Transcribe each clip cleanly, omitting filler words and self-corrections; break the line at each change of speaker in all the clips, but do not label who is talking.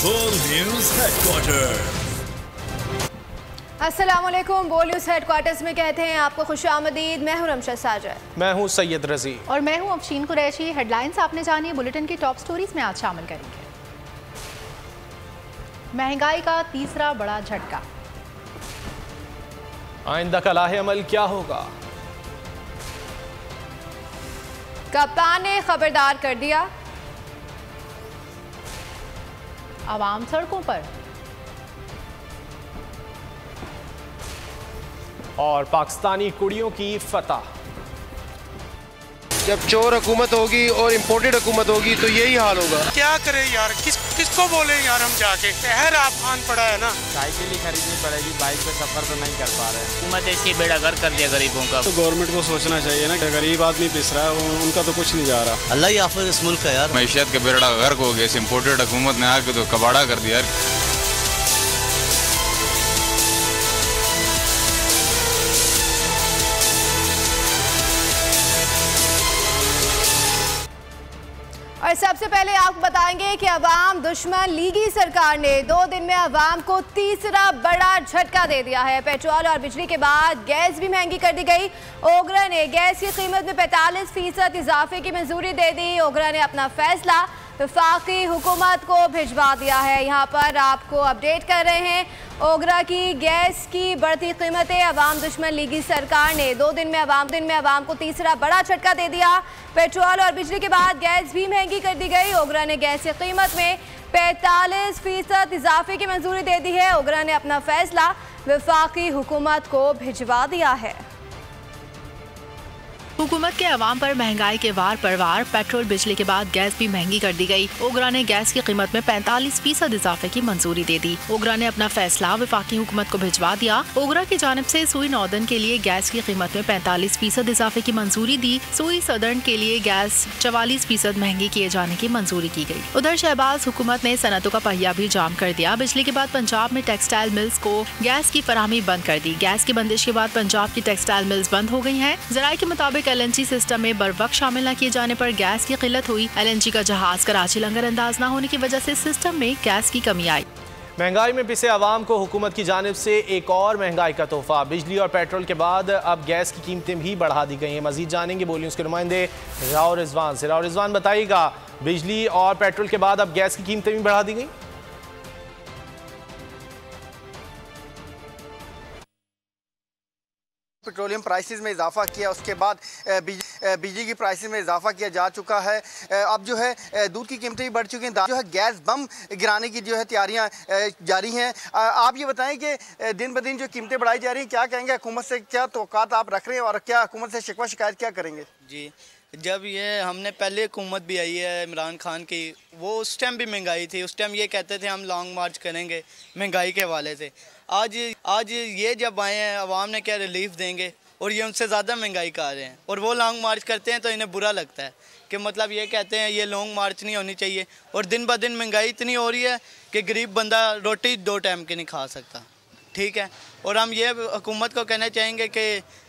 बोल news headquarter.
अस्सलामुअलैकुम। बोल न्यूज हेडक्वार्टर्स में कहते हैं आपको खुशामदीद। मैं हूं रमशा साजर।
मैं हूं सैयद रजी
और मैं हूं अफशीन कुरैशी। हेडलाइंस आपने जानी है, बुलेटिन की टॉप स्टोरीज में आज शामिल करेंगे। महंगाई का तीसरा बड़ा झटका,
आइंदा का लाहे अमल क्या होगा?
कप्तान ने खबरदार कर दिया।
आवाम सड़कों पर,
और पाकिस्तानी कुड़ियों की फतह।
जब चोर हुकूमत होगी और इम्पोर्टेड हुकूमत होगी तो यही हाल होगा।
क्या करें यार, किसको बोले यार हम जाके। शहर आफान पड़ा है ना।
साइकिल ही खरीदनी पड़ेगी, बाइक पे सफर तो नहीं कर पा रहे हैं। हुकूमत ऐसी बेड़ागर कर दिया गरीबों का।
तो गवर्नमेंट को सोचना चाहिए ना, गरीब आदमी पिस रहा है, उनका तो कुछ नहीं जा रहा।
अल्लाह ही हाफिज़ इस मुल्क है यार।
मैशियत के बेड़ा गर्क हो गया, इम्पोर्टेड हुकूमत ने आके तो कबाड़ा कर दिया।
और सबसे पहले आपको बताएंगे कि अवाम दुश्मन लीगी सरकार ने 2 दिन में अवाम को तीसरा बड़ा झटका दे दिया है। पेट्रोल और बिजली के बाद गैस भी महंगी कर दी गई। ओगरा ने गैस की कीमत में 45% इजाफे की मंजूरी दे दी। ओगरा ने अपना फैसला वफाकी हुकूमत को भिजवा दिया है। यहाँ पर आपको अपडेट कर रहे हैं। ओगरा की गैस की बढ़ती कीमतें, अवाम दुश्मन लीगी सरकार ने 2 दिन में अवाम को तीसरा बड़ा झटका दे दिया। पेट्रोल और बिजली के बाद गैस भी महंगी कर दी गई। ओगरा ने गैस की कीमत में 45% इजाफे की मंजूरी दे दी है। ओगरा ने अपना फैसला वफाकी हुकूमत को भिजवा दिया है।
हुकूमत के अवाम पर महंगाई के वार पर वार, पेट्रोल बिजली के बाद गैस भी महंगी कर दी गई। ओगरा ने गैस की कीमत में 45% इजाफे की मंजूरी दे दी। ओगरा ने अपना फैसला वफाकी हुकूमत को भिजवा दिया। ओगरा की जानिब से सुई नॉर्दर्न के लिए गैस की कीमत में 45% इजाफे की मंजूरी दी। सुई सदर्न के लिए गैस 44% महंगी किए जाने की मंजूरी की गई। उधर शहबाज हुकूमत ने सनतों का पहिया भी जाम कर दिया। बिजली के बाद पंजाब में टेक्सटाइल मिल्स को गैस की फराहमी बंद कर दी। गैस की बंदिश के बाद पंजाब की टेक्सटाइल मिल्स बंद हो गई है। जराये के मुताबिक LNG सिस्टम में बर वक्त शामिल न किए जाने पर गैस की किल्लत हुई। LNG का जहाज कराची लंगर अंदाज न होने की वजह से सिस्टम में गैस की कमी आई।
महंगाई में पिसे अवाम को हुकूमत की जानिब से एक और महंगाई का तोहफा। बिजली और पेट्रोल के बाद अब गैस की कीमतें भी बढ़ा दी गई हैं। मजीद जानेंगे बोलिए उसके नुमाइंदे राव रिजवान से। राव रिजवान, बताइएगा, बिजली और पेट्रोल के बाद अब गैस की कीमतें भी बढ़ा दी गई?
पेट्रोलियम प्राइसेस में इजाफा किया, उसके बाद बिजली की प्राइसेस में इजाफा किया जा चुका है। अब जो है दूध की कीमतें भी बढ़ चुकी हैं। जो है गैस बम गिराने की जो है तैयारियां जारी हैं। आप ये बताएं कि दिन ब दिन जो कीमतें बढ़ाई जा रही हैं, क्या कहेंगे, हुकूमत से क्या तवक्कात आप रख रहे हैं और क्या हुकूमत से शिकवा शिकायत क्या करेंगे?
जी, जब ये हमने पहले हुकूमत भी आई है इमरान खान की, वो उस टाइम भी महंगाई थी। उस टाइम ये कहते थे हम लॉन्ग मार्च करेंगे महंगाई के हवाले से। आज ये जब आए हैं, अवाम ने क्या रिलीफ देंगे, और ये उनसे ज़्यादा महंगाई का रहे हैं और वो लॉन्ग मार्च करते हैं तो इन्हें बुरा लगता है कि मतलब ये कहते हैं ये लॉन्ग मार्च नहीं होनी चाहिए। और दिन ब दिन महंगाई इतनी हो रही है कि गरीब बंदा रोटी 2 टाइम की नहीं खा सकता। ठीक है, और हम ये हुकूमत को कहना चाहेंगे कि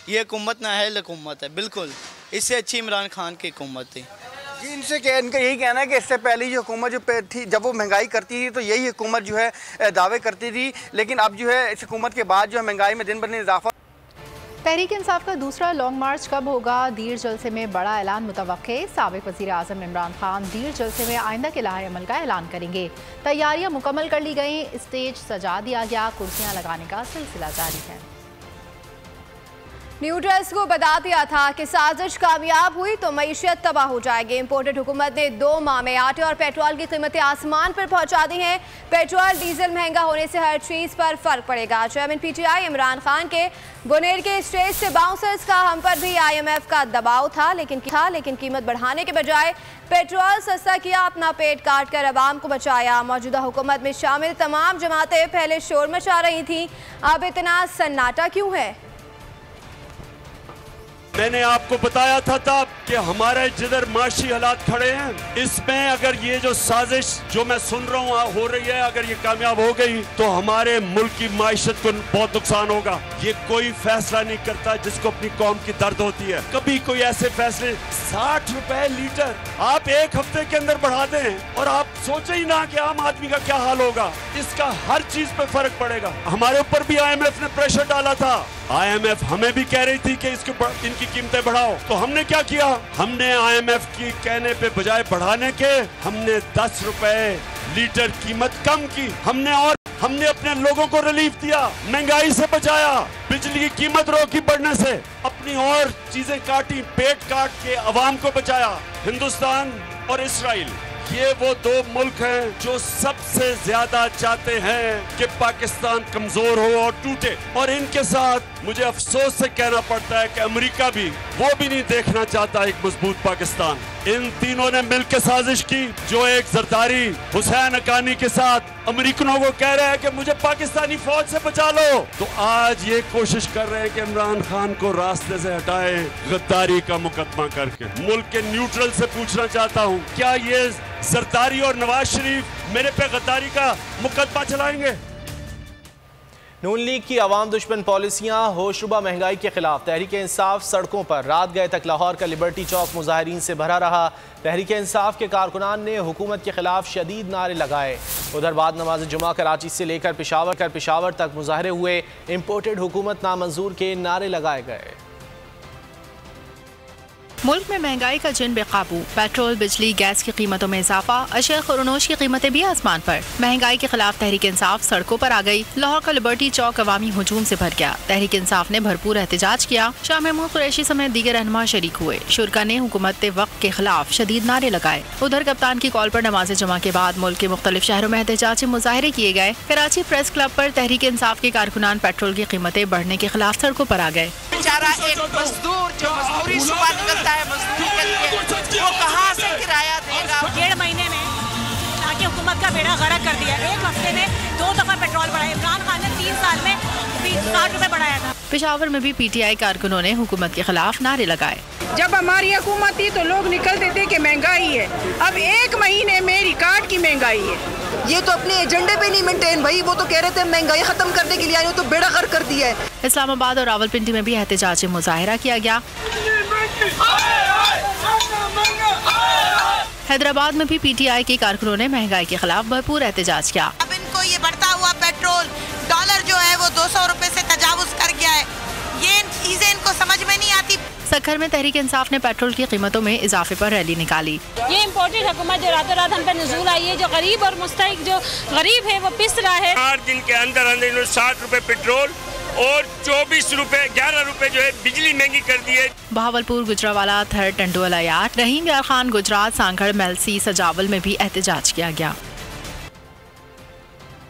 ये हुकूमत नाअहल हुकूमत है। बिल्कुल इससे अच्छी इमरान खान की हुकूमत थी।
जी, इनका यही कहना है कि इससे पहले जो हुकूमत जो थी, जब वो महंगाई करती थी तो यही हुकूमत जो है दावे करती थी, लेकिन अब जो है इस हुकूमत के बाद जो है महंगाई में दिन ब दिन इजाफा।
तहरीक इंसाफ का दूसरा लॉन्ग मार्च कब होगा? दीर जलसे में बड़ा ऐलान मुतवक्के। साबिक वज़ीर आज़म इमरान खान दीर जलसे में आइंदा के लाहे अमल का ऐलान करेंगे। तैयारियां मुकम्मल कर ली गई, स्टेज सजा दिया गया, कुर्सियां लगाने का सिलसिला जारी है।
न्यू डेस्क को बता दिया था कि साजिश कामयाब हुई तो मईशत तबाह हो जाएगी। इम्पोर्टेड हुकूमत ने 2 माह में आटे और पेट्रोल की कीमतें आसमान पर पहुंचा दी हैं। पेट्रोल डीजल महंगा होने से हर चीज़ पर फर्क पड़ेगा। चेयरमैन PTI इमरान खान के बुनेर के स्टेज से बाउंसर्स का हम पर भी IMF का दबाव था, लेकिन कीमत बढ़ाने के बजाय पेट्रोल सस्ता किया, अपना पेट काट कर अवाम को बचाया। मौजूदा हुकूमत में शामिल तमाम जमातें पहले शोर मचा रही थी, अब इतना सन्नाटा क्यों है?
मैंने आपको बताया था तब कि हमारे जिधर माशी हालात खड़े हैं, इसमें अगर ये जो साजिश जो मैं सुन रहा हूँ हो रही है, अगर ये कामयाब हो गई तो हमारे मुल्क की माइशत को बहुत नुकसान होगा। ये कोई फैसला नहीं करता जिसको अपनी कौम की दर्द होती है। कभी कोई ऐसे फैसले 60 रुपए लीटर आप एक हफ्ते के अंदर बढ़ा दें और आप सोचे ही ना कि आम आदमी का क्या हाल होगा। इसका हर चीज पे फर्क पड़ेगा। हमारे ऊपर भी IMF ने प्रेशर डाला था। IMF हमें भी कह रही थी कि इनकी कीमतें बढ़ाओ, तो हमने क्या किया? हमने IMF की कहने पे बजाय बढ़ाने के हमने 10 रुपए लीटर कीमत कम की। हमने अपने लोगों को रिलीफ दिया, महंगाई से बचाया, बिजली की कीमत रोकी बढ़ने से, अपनी और चीजें काटी, पेट काट के अवाम को बचाया। हिंदुस्तान और इस्राइल ये वो दो मुल्क हैं जो सबसे ज्यादा चाहते हैं कि पाकिस्तान कमजोर हो और टूटे, और इनके साथ मुझे अफसोस से कहना पड़ता है कि अमेरिका भी वो भी नहीं देखना चाहता एक मजबूत पाकिस्तान। इन तीनों ने मिलकर साजिश की, जो एक जरदारी हुसैन हक्कानी के साथ अमेरिकनों को कह रहे हैं कि मुझे पाकिस्तानी फौज से बचा लो, तो आज ये कोशिश कर रहे हैं कि इमरान खान को रास्ते से हटाए गद्दारी का मुकदमा करके। मुल्क के न्यूट्रल से पूछना चाहता हूँ, क्या ये जरदारी और नवाज शरीफ मेरे पे गद्दारी का मुकदमा चलाएंगे?
नून लीग की अवाम दुश्मन पॉलिसियां, होशरुबा महंगाई के खिलाफ तहरीक इंसाफ सड़कों पर। रात गए तक लाहौर का लिबर्टी चौक मुजाहिरीन से भरा रहा। तहरीक इंसाफ के कारकुनान ने हुकूमत के खिलाफ शदीद नारे लगाए। उधर बाद नमाज जुमा कराची से लेकर पिशावर तक मुजाहरे हुए। इम्पोर्टेड हुकूमत नामंजूर के नारे लगाए गए।
मुल्क में महंगाई का जिन बेकाबू, पेट्रोल, बिजली, गैस की कीमतों में इजाफा, अशिया खुरनोश की कीमतें भी आसमान पर। महंगाई के खिलाफ तहरीक इंसाफ सड़कों पर आ गई। लाहौर का लिबर्टी चौक अवामी हुजूम से भर गया। तहरीक इंसाफ ने भरपूर एहतजाज किया। शाह महमूद कुरैशी समेत दीगर रहनुमा शरीक हुए। शुरका ने हुकूमत वक्त के खिलाफ शदीद नारे लगाए। उधर कप्तान की कॉल पर नमाज जुमा के बाद मुल्क के मुख्तलिफ शहरों में एहतजाजी मुजाहरे किए गए। कराची प्रेस क्लब पर तहरीक इंसाफ के कारकुनान पेट्रोल की कीमतें बढ़ने के खिलाफ सड़कों पर आ गए।
बेचारा एक मजदूर जो मजदूरी सुबह निकलता है मजदूरी के लिए, वो कहाँ से किराया देगा? 1.5 महीने में ताकि हुकूमत का बेड़ा गर्क कर दिया। एक हफ्ते में 2 दफा पेट्रोल बढ़ाया। इमरान खान ने 3 साल में 60 रुपए बढ़ाया था। पेशावर में भी PTI कारकुनों ने हुकूमत के खिलाफ नारे लगाए।
जब हमारी हुकूमत थी तो लोग निकलते थे कि महंगाई है, अब 1 महीने में रिकॉर्ड की महंगाई है।
ये तो अपने एजेंडे पे नहीं मेंटेन भाई, वो तो कह रहे थे महंगाई खत्म करने के लिए आए हो, तो बेड़ा गर्क कर दिया है।
इस्लामाबाद और रावलपिंडी में भी एहतजाजी मुजाहरा किया गया। हैदराबाद में भी PTI के कारकुनों ने महंगाई के खिलाफ भरपूर एहतजाज किया।
अब इनको ये बढ़ता हुआ पेट्रोल, डॉलर जो है वो 200 रुपए से तजावुज कर गया है। ये चीजें इनको समझ में नहीं आती।
सखर में तहरीक इंसाफ ने पेट्रोल की कीमतों में इजाफे पर रैली निकाली।
ये इम्पोर्टेड हुकूमत जो रातों रात हम पे नजूल आई है, जो गरीब और मुस्तहिक जो गरीब है वो पिस रहा है।
8 दिन के अंदर अंदर 60 रुपए पेट्रोल और 24 रुपए 11 रुपए जो है बिजली महंगी कर दी है।
बहावलपुर, गुजरावाला, थर, टंडोला यार, रहीम यार खान, गुजरात, सांगड़, मेलसी, सजावल में भी एहतजाज किया गया।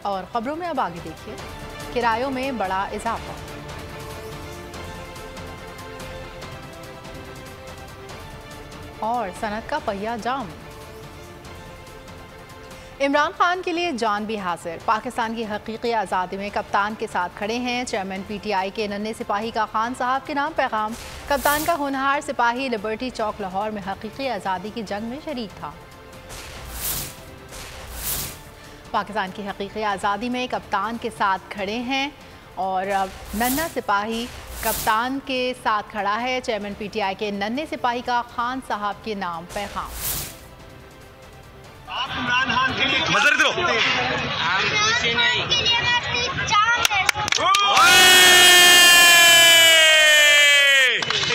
और खबरों में अब आगे देखिए, किरायों में बड़ा इजाफा। और सनत का पहिया जाम। इमरान खान के लिए जान भी हाजिर। पाकिस्तान की हकीकी आज़ादी में कप्तान के साथ खड़े हैं। चेयरमैन PTI के नन्हे सिपाही का खान साहब के नाम पैगाम। कप्तान का होनहार सिपाही लिबर्टी चौक लाहौर में हकीकी आज़ादी की जंग में शरीक था। पाकिस्तान की हकीकी आज़ादी में कप्तान के साथ खड़े हैं और नन्हा सिपाही कप्तान के साथ खड़ा है। चेयरमैन PTI के नन्हे सिपाही का खान साहब के नाम पैगाम।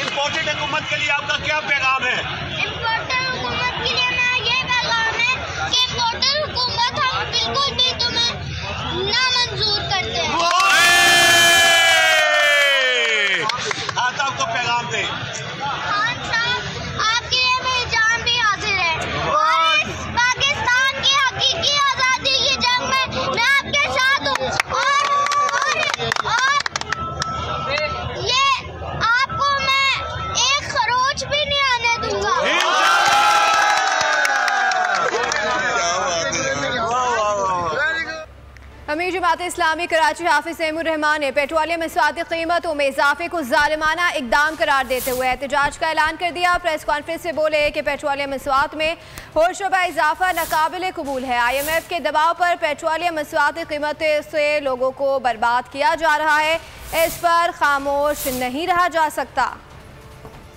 इम्पोर्टेड हुकूमत के लिए आपका क्या पैगाम है?
इम्पोर्टेड हुकूमत के लिए मेरा ये पैगाम है कि इम्पोर्टेड हुकूमत हम बिल्कुल भी तुम्हें नामंजूर करते हैं।
आपको पैगाम दे।
खान साहब, आपके लिए मेरी जान भी हाजिर है और इस पाकिस्तान की हकीकी आज़ादी की जंग में मैं आपके साथ हूँ और ये आपको मैं एक खरोच भी नहीं आने दूंगा।
जमीयत जमात इस्लामी कराची हाफिज सैमुर रहमान ने पेट्रोलियम मसवाद की कीमतों में इजाफे को जालिमाना इकदाम करार देते हुए एहतजाज का ऐलान कर दिया। प्रेस कॉन्फ्रेंस से बोले कि पेट्रोलियम मसवाद में होशरुबा इजाफा नाकाबिल कबूल है। IMF के दबाव पर पेट्रोलियम मसवाद की कीमतों से लोगों को बर्बाद किया जा रहा है, इस पर खामोश नहीं रहा जा सकता।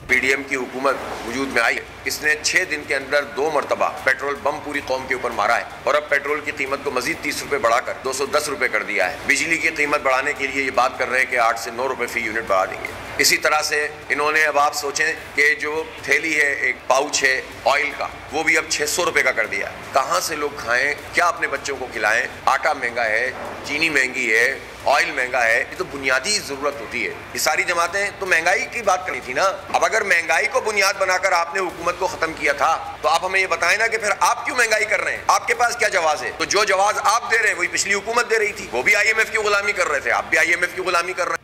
PDM की हुकूमत वजूद में आई, इसने 6 दिन के अंदर 2 मरतबा पेट्रोल बम पूरी कौम के ऊपर मारा है और अब पेट्रोल की कीमत को मजीद 30 रुपए बढ़ाकर 210 रुपए कर दिया है। बिजली की कीमत बढ़ाने के लिए ये बात कर रहे हैं कि 8 से 9 रुपए फी यूनिट बढ़ा देंगे। इसी तरह से इन्होंने, अब आप सोचें कि जो थैली है, एक पाउच है ऑयल का, वो भी अब 600 रुपए का कर दिया है। कहाँ से लोग खाएं, क्या अपने बच्चों को खिलाएं? आटा महंगा है, चीनी महंगी है, ऑयल महंगा है। ये तो बुनियादी जरूरत होती है। ये सारी जमातें तो महंगाई की बात करनी थी ना। अब अगर महंगाई को बुनियाद बनाकर आपने हुकूमत को खत्म किया था तो आप हमें ये बताएं ना कि फिर आप क्यों महंगाई कर रहे हैं? आपके पास क्या जवाब है? तो जो जवाब आप दे रहे हैं वही पिछली हुकूमत दे रही थी। वो भी IMF की गुलामी कर रहे थे, आप भी IMF की गुलामी कर रहे हैं।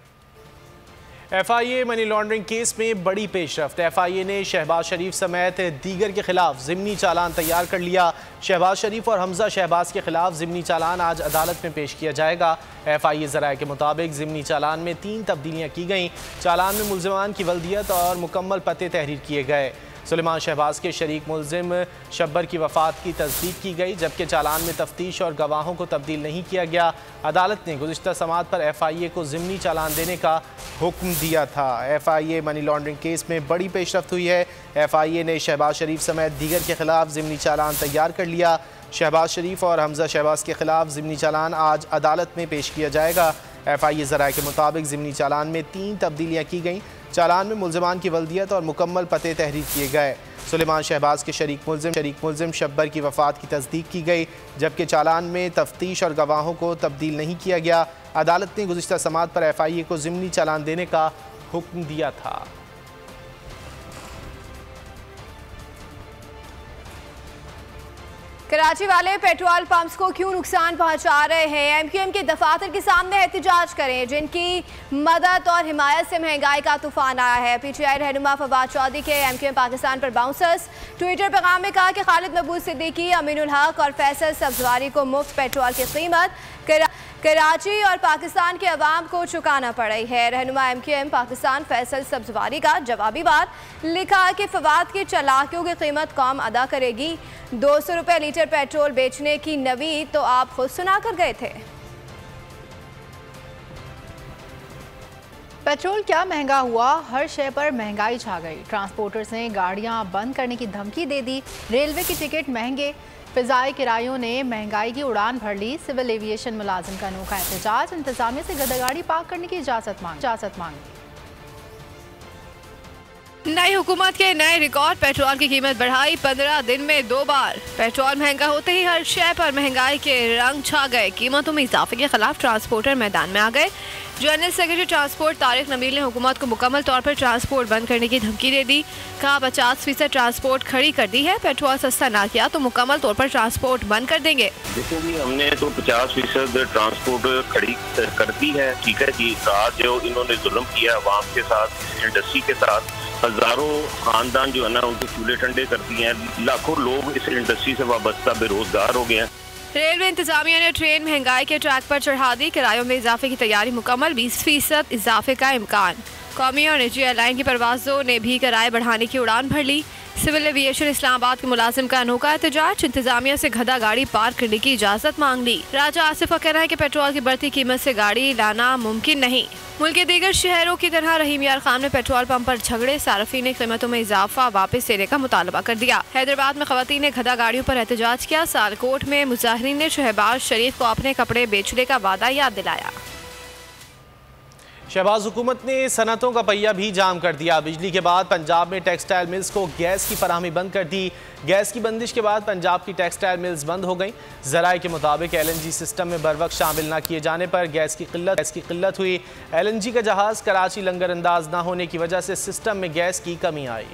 FIA मनी लॉन्ड्रिंग केस में बड़ी पेशरफ्त। FIA ने शहबाज शरीफ समेत दीगर के खिलाफ ज़िमनी चालान तैयार कर लिया। शहबाज शरीफ और हमजा शहबाज के खिलाफ ज़िमनी चालान आज अदालत में पेश किया जाएगा। FIA ज़राए के मुताबिक ज़िमनी चालान में 3 तब्दीलियाँ की गईं। चालान में मुल्ज़िमान की वल्दियत और मुकम्मल पते तहरीर किए गए। सुलेमान शहबाज के शरीक मुल्जिम शब्बर की वफ़ात की तस्दीक की गई, जबकि चालान में तफ्तीश और गवाहों को तब्दील नहीं किया गया। अदालत ने गुज़िश्ता समात पर FIA को ज़िमनी चालान देने का हुक्म दिया था। FIA मनी लॉन्ड्रिंग केस में बड़ी पेशरफ्त हुई है। FIA ने शहबाज शरीफ समेत दीगर के खिलाफ ज़िमनी चालान तैयार कर लिया। शहबाज शरीफ और हमजा शहबाज के खिलाफ ज़िमनी चालान आज अदालत में पेश किया जाएगा। FIA ज़राए के मुताबिक ज़िमनी चालान में 3 तब्दीलियाँ की गईं। चालान में मुल्ज़िमान की वल्दियत और मुकम्मल पते तहरीर किए गए। सुलेमान शहबाज के शरीक मुल्जिम शब्बर की वफ़ात की तस्दीक की गई, जबकि चालान में तफ्तीश और गवाहों को तब्दील नहीं किया गया। अदालत ने गुज़िश्ता समात पर FIA को ज़िमनी चालान देने का हुक्म दिया था।
कराची वाले पेट्रोल पंप्स को क्यों नुकसान पहुंचा रहे हैं? MQM के दफातर के सामने एहतजाज करें, जिनकी मदद और हिमायत से महंगाई का तूफान आया है। PTI रहनुमा फवाद चौधरी के MQM पाकिस्तान पर बाउंसर्स। ट्विटर पैगाम में कहा कि खालिद महबूब सिद्दीकी, अमीनुल हक और फैसल सब्जवारी को मुफ्त पेट्रोल की कीमत कराची और पाकिस्तान के अवाम को चुकाना पड़ रही है। रहनुमा MQM पाकिस्तान फैसल सब्जवारी का जवाबी बार लिखा कि फवाद की चालाकियों की कीमत कौम अदा करेगी। 200 रुपये लीटर पेट्रोल बेचने की नवी तो आप खुद सुना कर गए थे।
पेट्रोल क्या महंगा हुआ, हर शय पर महंगाई छा गई। ट्रांसपोर्टर्स ने गाड़ियां बंद करने की धमकी दे दी। रेलवे की टिकट महंगे, फिजाई किरायों ने महंगाई की उड़ान भर ली। सिविल एविएशन मुलाजिम का अनोखा एहतजाज, इंतजामिया से गदागाड़ी पार्क करने की इजाजत मांगी। नई हुकूमत के नए रिकॉर्ड, पेट्रोल की कीमत बढ़ाई 15 दिन में 2 बार। पेट्रोल महंगा होते ही हर शय पर महंगाई के रंग छा गए। कीमतों में इजाफे के खिलाफ ट्रांसपोर्टर मैदान में आ गए। General secretary transport Tariq Nabeel ने हुकूमत को मुकम्मल तौर पर ट्रांसपोर्ट बंद करने की धमकी दे दी। कहा 50% ट्रांसपोर्ट खड़ी कर दी है, पेट्रोल सस्ता ना किया तो मुकम्मल तौर पर ट्रांसपोर्ट बंद कर देंगे।
देखो जी, हमने तो 50% ट्रांसपोर्ट खड़ी कर दी है, ठीक है जी। आज जो इन्होंने जुल्म किया अवाम के साथ, इंडस्ट्री के साथ, हजारों खानदान जो है ना उनके चूल्हे ठंडे कर दिए हैं। लाखों लोग इस इंडस्ट्री से वाबस्ता बेरोजगार हो गए हैं।
रेलवे इंतजामिया ने ट्रेन महंगाई के ट्रैक पर चढ़ा दी। किरायों में इजाफे की तैयारी मुकम्मल, 20% इजाफे का इम्कान। कौमी और निजी एयरलाइन की परवाजों ने भी किराए बढ़ाने की उड़ान भर ली। सिविल एविएशन इस्लामाबाद के मुलाजिम का अनोखा एहतजाज, इंतजामिया से गधा गाड़ी पार्क करने की इजाजत मांग ली। राजा आसिफ का कहना है कि पेट्रोल की बढ़ती कीमत से गाड़ी लाना मुमकिन नहीं। मुल्क के दीगर शहरों की तरह रहीम यार खान ने पेट्रोल पंप पर झगड़े, सार्फिन ने कीमतों में इजाफा वापस देने का मुतालबा कर दिया। हैदराबाद में खवातीन ने गधा गाड़ियों पर एहतजाज किया। सालकोट में मुजाहिरीन ने शहबाज शरीफ को अपने कपड़े बेचने का वादा याद दिलाया।
शहबाज हुकूमत ने सनतों का पहिया भी जाम कर दिया। बिजली के बाद पंजाब में टेक्सटाइल मिल्स को गैस की फराहमी बंद कर दी। गैस की बंदिश के बाद पंजाब की टेक्सटाइल मिल्स बंद हो गई। ज़राए के मुताबिक LNG सिस्टम में बर वक्त शामिल न किए जाने पर गैस की किल्लत हुई। LNG का जहाज़ कराची लंगर अंदाज न होने की वजह से सिस्टम में गैस की कमी आई।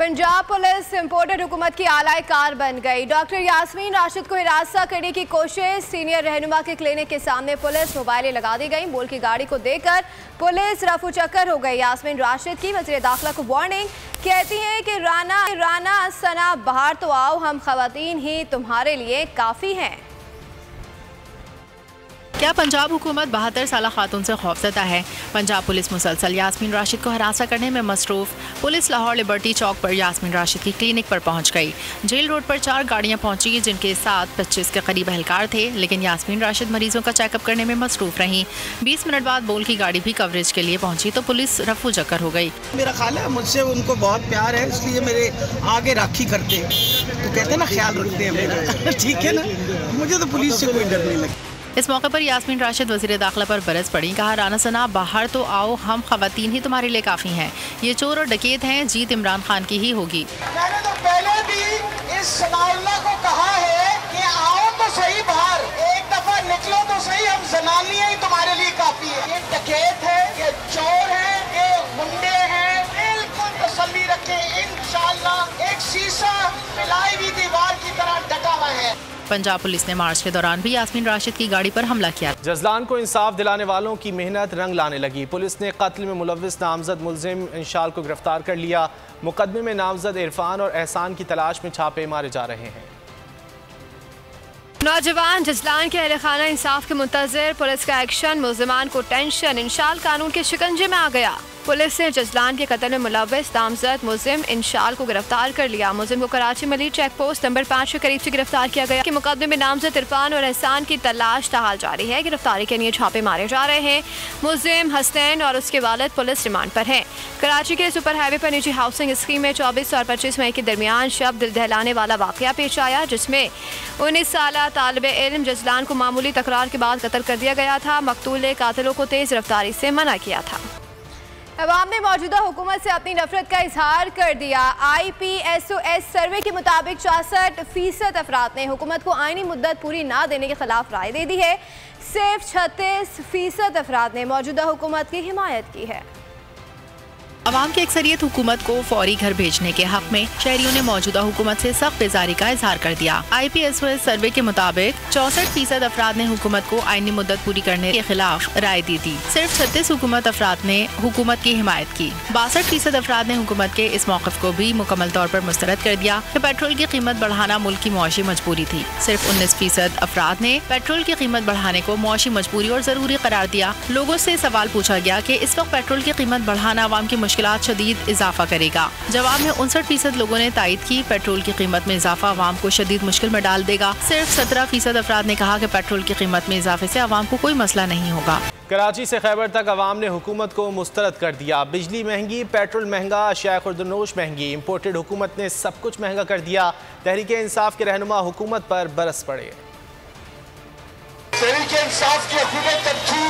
पंजाब पुलिस इंपोर्टेड हुकूमत की आला कार बन गई। डॉक्टर यास्मीन राशिद को हिरासत करने की कोशिश। सीनियर रहनुमा के क्लिनिक के सामने पुलिस मोबाइलें लगा दी गई। बोल की गाड़ी को देखकर पुलिस रफू चक्कर हो गई। यास्मीन राशिद की वज़ीर दाखिला को वार्निंग, कहती हैं कि राना सना बाहर तो आओ, हम खवातीन ही तुम्हारे लिए काफ़ी हैं।
क्या पंजाब हुकूमत 72 साल खातून से खौफजदा है? पंजाब पुलिस मुसलसल यास्मीन राशिद को हरासा करने में मसरूफ। पुलिस लाहौर लिबर्टी चौक पर यास्मीन राशिद की क्लिनिक पर पहुंच गई। जेल रोड पर 4 गाड़ियां पहुंची जिनके साथ 25 के करीब एहलकार थे, लेकिन यास्मीन राशिद मरीजों का चेकअप करने में मसरूफ रहीं। 20 मिनट बाद बोल की गाड़ी भी कवरेज के लिए पहुंची तो पुलिस रफू चक्कर हो गई।
मेरा ख्याल है मुझसे उनको बहुत प्यार है, इसलिए मेरे आगे राखी करते हैं, तो कहते हैं ना ख्याल रखते हैं मेरा। ठीक है ना, मुझे तो पुलिस से कोई डर नहीं लगता।
इस मौके पर यास्मीन राशिद वज़ीर दाखिला पर बरस पड़ी। कहा, राना सना बाहर तो आओ, हम खवातीन ही तुम्हारे लिए काफ़ी हैं। ये चोर और डकैत हैं, जीत इमरान खान की ही होगी।
मैंने तो पहले भी इस सनाउल्लाह को कहा है कि आओ तो सही बाहर, एक दफा निकलो तो सही, हम जनानियां ही तुम्हारे लिए काफी है। ये डकैत है, ये चोर है, ये गुंडे हैं, बिल्कुल तसल्ली रखे, इंशाअल्लाह एक शीशा मिलाई हुई दीवार की तरह डटा हुआ है।
पंजाब पुलिस ने मार्च के दौरान भी यास्मीन राशिद की गाड़ी पर हमला किया।
जजलान को इंसाफ दिलाने वालों की मेहनत रंग लाने लगी। पुलिस ने कत्ल में मुलव्विस नामजद मुलजिम इंशाल को गिरफ्तार कर लिया। मुकदमे में नामजद इरफान और एहसान की तलाश में छापे मारे जा रहे हैं।
नौजवान जजलान के अहले खाना इंसाफ के मुंतज़िर, पुलिस का एक्शन, मुलजिमान को टेंशन, इंशाल कानून के शिकंजे में आ गया। पुलिस ने जजलान के कत्ल में मुलव्विस नामजद मुलजिम इंशाल को गिरफ्तार कर लिया। मुलजिम को कराची मली चेक पोस्ट नंबर 5 के करीब से गिरफ्तार किया गया। कि मुकदमे में नामजद इरफान और एहसान की तलाश ताहाल जारी है। गिरफ्तारी के लिए छापे मारे जा रहे हैं। मुलजिम हसनैन और उसके वालिद पुलिस रिमांड पर हैं। कराची के सुपर हाईवे पर निजी हाउसिंग स्कीम में 24 और 25 मई के दरमियान शब दिल दहलाने वाला वाकया पेश आया, जिसमें 19 साल तालिब इल्म जजलान को मामूली तकरार के बाद कत्ल कर दिया गया था। मकतूल ने कातिलों को तेज रफ्तारी से मना किया था। अवाम ने मौजूदा हुकूमत से अपनी नफरत का इजहार कर दिया। IPSOS सर्वे के मुताबिक 64% अफराद ने हुकूमत को आईनी मुद्दत पूरी ना देने के खिलाफ राय दे दी है। सिर्फ 36% अफराद ने मौजूदा हुकूमत की हिमायत की है।
अवाम की अक्सरियत हुकूमत को फौरी घर भेजने के हक में शहरियों ने मौजूदा हुकूमत से सख्त बेजारी का इजहार कर दिया। IPSOS सर्वे के मुताबिक 64% अफराद ने हुकूमत को आईनी मुद्दत पूरी करने के खिलाफ राय दी थी। सिर्फ 36% अफराद ने हुकूमत की हिमायत की। 62% अफराद ने हुकूमत के इस मौक़िफ़ को भी मुकम्मल तौर पर मुस्तरद कर दिया कि पेट्रोल की कीमत बढ़ाना मुल्क की मुआशी मजबूरी थी। सिर्फ 19% अफराद ने पेट्रोल की कीमत बढ़ाने को मुआशी मजबूरी और जरूरी करार दिया। लोगों से सवाल पूछा गया कि इस वक्त पेट्रोल की कीमत बढ़ाना अवाम की मुश्किलात शदीद इजाफा करेगा। जवाब में 59% लोगों ने तायद की पेट्रोल की कीमत में इजाफा अवाम को शदीद मुश्किल में डाल देगा। सिर्फ 17% अफराद ने कहा कि पेट्रोल की कीमत में इजाफे से अवाम को कोई मसला नहीं होगा।
कराची से खैबर तक अवाम ने हुकूमत को मुस्तरद कर दिया। बिजली महंगी, पेट्रोल महंगा, अशिया खुर्दनोश महंगी। इम्पोर्टेड हुकूमत ने सब कुछ महंगा कर दिया। तहरीक इंसाफ के रहनुमा हुकूमत पर बरस पड़े।
तहरीक इंसाफ की हुकूमत तब थी,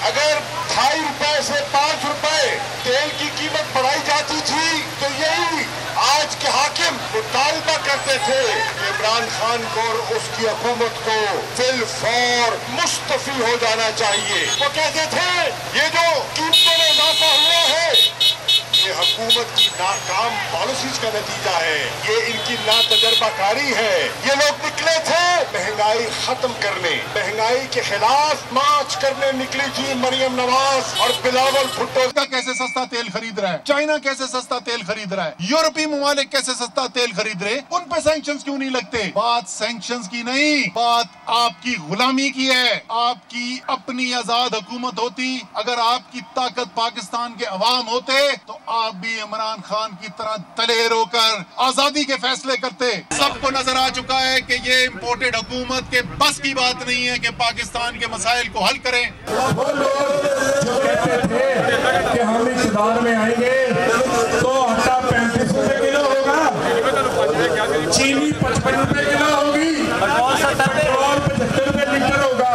अगर 2.5 रुपए से 5 रुपए तेल की कीमत बढ़ाई जाती थी तो यही आज के हाकिम मुतालबा करते थे इमरान खान को और उसकी हुकूमत को फिलफौर मुस्तफी हो जाना चाहिए। वो कहते थे ये जो कीमतों में इजाफा हुआ है ये हुकूमत की नाकाम पॉलिसीज का नतीजा है, ये इनकी नातजर्बाकारी है। ये लोग निकले थे महंगाई खत्म करने, महंगाई के खिलाफ मार्च करने निकली थी मरियम नवाज और बिलावल भुट्टो।
कैसे सस्ता तेल खरीद रहा है, चाइना कैसे सस्ता तेल खरीद रहा है, यूरोपीय ममालिक कैसे सस्ता तेल खरीद रहे, उन पे सैंक्शंस क्यों नहीं लगते? बात सैंक्शंस की नहीं, बात आपकी गुलामी की है। आपकी अपनी आजाद हुकूमत होती, अगर आपकी ताकत पाकिस्तान के अवाम होते तो आप भी इमरान खान की तरह दलेर होकर आजादी के फैसले करते। सबको नजर आ चुका है कि ये इम्पोर्टेड हुकूमत के बस की बात नहीं है कि पाकिस्तान के मसाइल को हल करें।
जो कहते थे कि हम इक़्तिदार में आएंगे तो आटा 35 रुपए किलो होगा, चीनी 55 रुपए किलो होगी, पेट्रोल 75 रुपए लीटर होगा।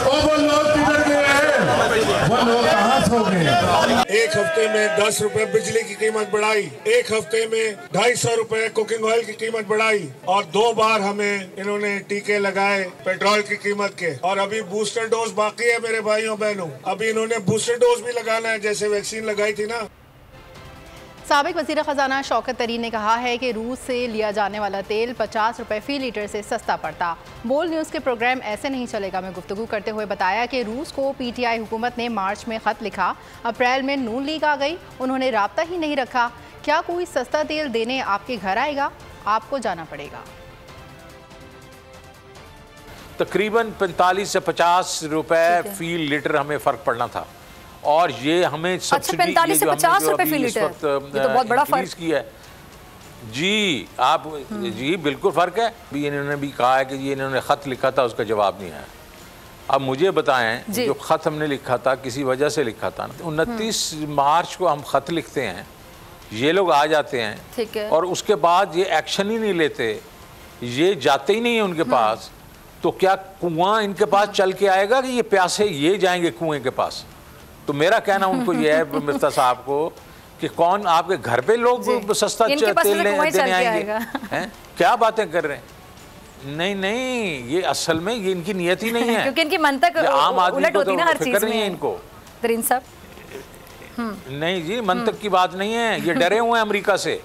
वो लोग किधर गए हैं? वो लोग कहाँ सो गए?
एक हफ्ते में 10 रुपए बिजली की कीमत बढ़ाई, एक हफ्ते में 250 रुपए कुकिंग ऑयल की कीमत बढ़ाई और 2 बार हमें इन्होंने टीके लगाए पेट्रोल की कीमत के। और अभी बूस्टर डोज बाकी है मेरे भाइयों बहनों, अभी इन्होंने बूस्टर डोज भी लगाना है जैसे वैक्सीन लगाई थी ना।
साबिक वज़ीर ख़जाना शौकत तरीन ने कहा है कि रूस से लिया जाने वाला तेल 50 रुपये फ़ी लीटर से सस्ता पड़ता। बोल न्यूज़ के प्रोग्राम ऐसे नहीं चलेगा में गुफ्तगू करते हुए बताया कि रूस को PTI हुकूमत ने मार्च में ख़त लिखा, अप्रैल में नून लीग आ गई, उन्होंने राब्ता ही नहीं रखा। क्या कोई सस्ता तेल देने आपके घर आएगा? आपको जाना पड़ेगा।
तकरीबन 45 से 50 रुपए फ़ी लीटर हमें फ़र्क पड़ना था और ये हमें सब्सिडी
45 से 50 रुपए फ़ी लीटर, ये तो बहुत बड़ा फ़र्क
की है जी। आप जी बिल्कुल फ़र्क है। भी इन्होंने भी कहा है कि ये इन्होंने ख़त लिखा था, उसका जवाब नहीं आया। अब मुझे बताएं, जो ख़त हमने लिखा था किसी वजह से लिखा था। 29 मार्च को हम ख़त लिखते हैं, ये लोग आ जाते हैं और उसके बाद ये एक्शन ही नहीं लेते, ये जाते ही नहीं है उनके पास। तो क्या कुआं इनके पास चल के आएगा कि ये प्यासे ये जाएंगे कुएं के पास? तो मेरा कहना उनको ये है मिफ्ता साहब को कि कौन आपके घर पे लोग सस्ता तेल देने आएंगे हैं? क्या बातें कर रहे हैं? नहीं, ये असल में ये इनकी नियत ही नहीं है, क्योंकि
इनकी मंतक
आम आदमी को तो फिक्र नहीं है इनको।
तरीन साहब
नहीं जी, मंतक की बात नहीं है, ये डरे हुए हैं अमेरिका से।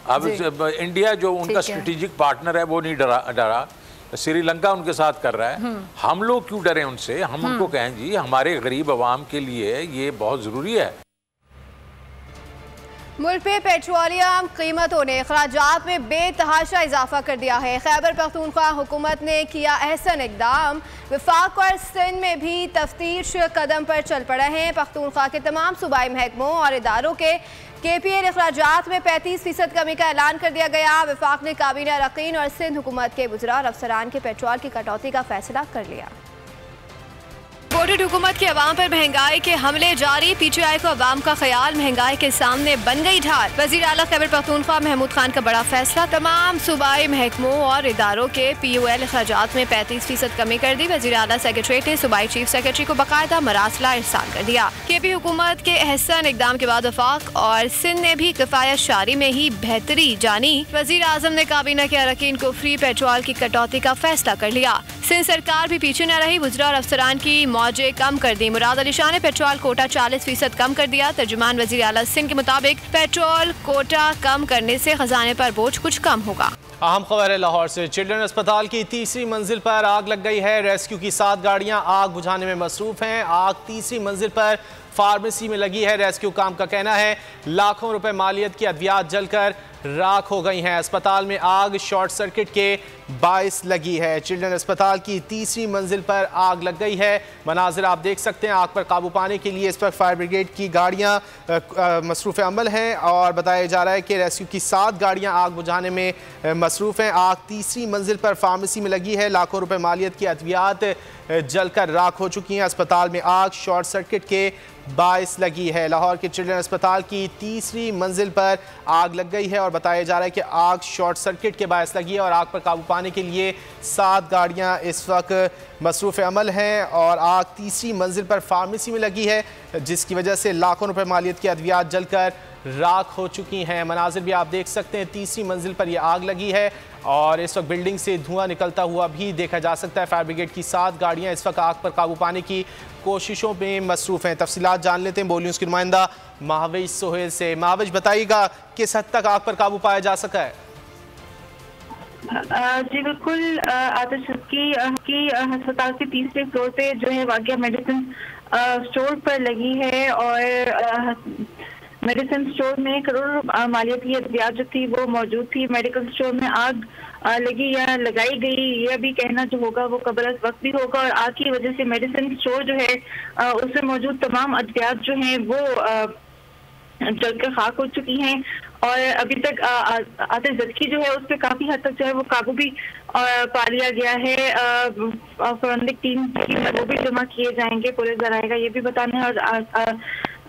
अब इंडिया जो उनका स्ट्रेटेजिक पार्टनर है वो नहीं डरा, श्रीलंका उनके साथ कर रहा है। हम लोग क्यों डरे उनसे? हम उनको कहें जी हमारे गरीब अवाम के लिए ये बहुत ज़रूरी है।
मुल्क पे पेट्रोलियम कीमतों ने अखराजात में बेतहाशा इजाफा कर दिया है। खैबर पख्तूनख्वा हुकूमत ने किया अहसन इकदाम, वफाक और सिंध में भी तफ्तीश कदम पर चल पड़े हैं। पख्तूनख्वा के तमाम सूबाई महकमों और इदारों के KPL अखराजात में 35% कमी का ऐलान कर दिया गया। वफाक ने काबीना अरकान और सिंध हुकूमत के वज़रा और अफसरान के पेट्रोल की कटौती का फैसला कर लिया। वोटेड हुकूमत के अवाम पर महंगाई के हमले जारी, PTI को अवाम का ख्याल, महंगाई के सामने बन गई ढाल। वज़ीर आला खैबर पख्तूनख्वा महमूद खान का बड़ा फैसला, तमाम सूबाई महकमों और इदारों के POL अखराजात में 35% कमी कर दी। वज़ीर आला सेक्रेटरीट ने सूबाई चीफ सेक्रेटरी को बाकायदा मरासला इरसाल कर दिया। KP हुकूमत के अहसन इकदाम के बाद वफाक और सिंध ने भी किफायत शारी में ही बेहतरी जानी। वज़ीर आज़म ने काबीना के अरकान को फ्री पेट्रोल की कटौती का फैसला कर लिया। सिंध सरकार भी पीछे न रही, वज़रा और अफसरान की मौजें कम कर दी। मुराद अली शाह ने पेट्रोल कोटा 40% कम कर दिया। तर्जुमान वज़ीर आला सिंध के मुताबिक पेट्रोल कोटा कम करने से खजाने पर बोझ कुछ कम होगा।
अहम खबर है लाहौर से। चिल्ड्रन अस्पताल की तीसरी मंजिल पर आग लग गई है। रेस्क्यू की 7 गाड़ियां आग बुझाने में मसरूफ हैं। आग तीसरी मंजिल पर फार्मेसी में लगी है। रेस्क्यू काम का कहना है लाखों रुपए मालियत की अद्वियात जलकर राख हो गई हैं। अस्पताल में आग शॉर्ट सर्किट के बाइस लगी है। चिल्ड्रन अस्पताल की तीसरी मंजिल पर आग लग गई है। मनाजिर आप देख सकते हैं। आग पर काबू पाने के लिए इस पर फायर ब्रिगेड की गाड़ियां मसरूफ़ अमल हैं और बताया जा रहा है कि रेस्क्यू की 7 गाड़ियां आग बुझाने में मसरूफ़ हैं। आग तीसरी मंजिल पर फार्मेसी में लगी है। लाखों रुपए मालियत की अद्वियात जलकर राख हो चुकी हैं। अस्पताल में आग शॉर्ट सर्किट के बाइस लगी है। लाहौर के चिल्ड्रन अस्पताल की तीसरी मंजिल पर आग लग गई है और बताया जा रहा है कि आग शॉर्ट सर्किट के बाइस लगी है और आग पर काबू पाने के लिए 7 गाड़ियां इस वक्त मसरूफ़ अमल हैं और आग तीसरी मंजिल पर फार्मेसी में लगी है, जिसकी वजह से लाखों रुपए मालियत की अद्वियात जलकर राख हो चुकी हैं। मनाजिर भी आप देख सकते हैं। तीसरी मंजिल पर यह आग लगी है और इस वक्त बिल्डिंग से धुआं निकलता हुआ भी देखा जा सकता है। फायर ब्रिगेड की 7 गाड़ियां इस वक्त आग पर काबू पाने की कोशिशों में मसरूफ हैं। तफसीलात जान लेते हैं बोल न्यूज़ की नुमाइंदा महावेश सोहेल से। महावेश बताइएगा किस हद तक आग पर काबू पाया जा सका है?
जी बिल्कुल, आतिश की अस्पताल के तीसरे फ्लोर पे जो है वाक़या मेडिसिन स्टोर पर लगी है और मेडिसिन स्टोर में करोड़ों मालियत की अद्वियात जो थी वो मौजूद थी। मेडिकल स्टोर में आग लगी या लगाई गई, यह भी कहना जो होगा वो कबल वक्त भी होगा और आग की वजह से मेडिसिन स्टोर जो है उसमें मौजूद तमाम अद्वियात जो हैं वो जलकर खाक हो चुकी हैं और अभी तक आतिशज़दगी जो है उस पर काफ़ी हद तक जो है वो काबू भी पा लिया गया है। फोरेंसिक टीम वो भी जमा किए जाएंगे, पुलिस जराएगा, ये भी बताना है। और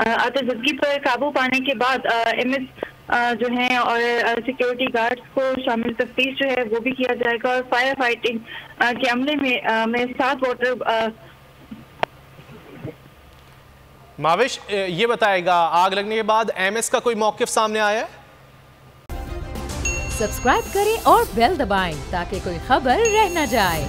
आतिशज़दगी पर काबू पाने के बाद MS जो है और सिक्योरिटी गार्ड्स को शामिल तफ्तीश जो है वो भी किया जाएगा और फायर फाइटिंग के अमले में 7 वाटर।
माविश ये बताएगा आग लगने के बाद MS का कोई मौक़िफ़ सामने आया है?
सब्सक्राइब करें और बेल दबाएं ताकि कोई खबर रह न जाए।